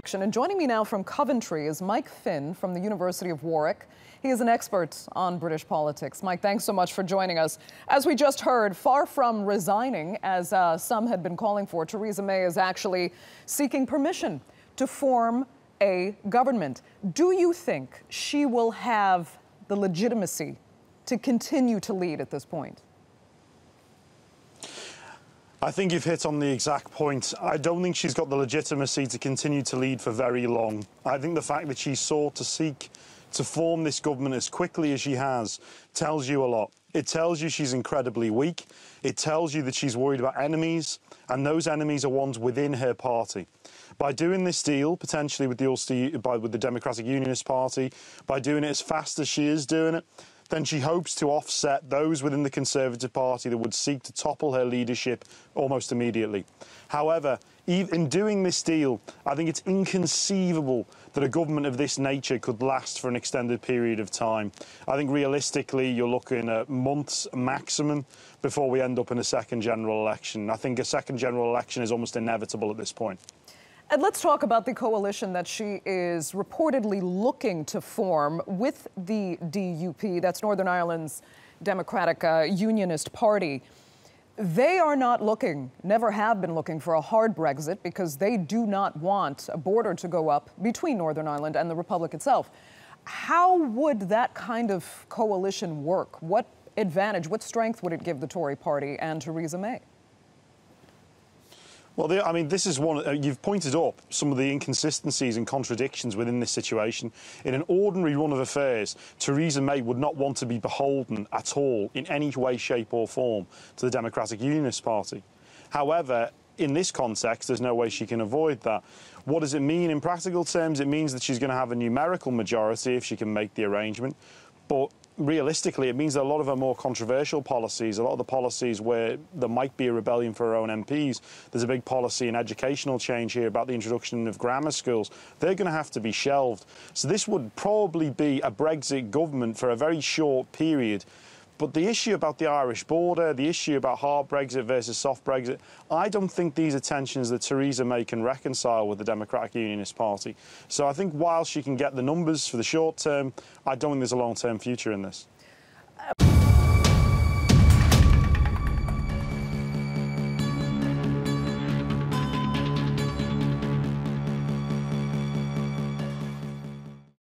And joining me now from Coventry is Mike Finn from the University of Warwick. He is an expert on British politics. Mike, thanks so much for joining us. As we just heard, far from resigning, as some had been calling for, Theresa May is actually seeking permission to form a government. Do you think she will have the legitimacy to continue to lead at this point? I think you've hit on the exact point. I don't think she's got the legitimacy to continue to lead for very long. I think the fact that she sought to seek to form this government as quickly as she has tells you a lot. It tells you she's incredibly weak. It tells you that she's worried about enemies, and those enemies are ones within her party. By doing this deal, potentially with the Democratic Unionist Party, by doing it as fast as she is doing it, then she hopes to offset those within the Conservative Party that would seek to topple her leadership almost immediately. However, in doing this deal, I think it's inconceivable that a government of this nature could last for an extended period of time. I think realistically, you're looking at months maximum before we end up in a second general election. I think a second general election is almost inevitable at this point. And let's talk about the coalition that she is reportedly looking to form with the DUP, that's Northern Ireland's Democratic Unionist Party. They are not looking, never have been looking for a hard Brexit because they do not want a border to go up between Northern Ireland and the Republic itself. How would that kind of coalition work? What advantage, what strength would it give the Tory party and Theresa May? Well, I mean, this is one, you've pointed up some of the inconsistencies and contradictions within this situation. In an ordinary run of affairs, Theresa May would not want to be beholden at all in any way, shape or form to the Democratic Unionist Party. However, in this context, there's no way she can avoid that. What does it mean in practical terms? It means that she's going to have a numerical majority if she can make the arrangement. But realistically, it means that a lot of her more controversial policies, a lot of the policies where there might be a rebellion for her own MPs, there's a big policy and educational change here about the introduction of grammar schools, they're going to have to be shelved. So this would probably be a Brexit government for a very short period. But the issue about the Irish border, the issue about hard Brexit versus soft Brexit, I don't think these are tensions that Theresa May can reconcile with the Democratic Unionist Party. So I think while she can get the numbers for the short term, I don't think there's a long-term future in this.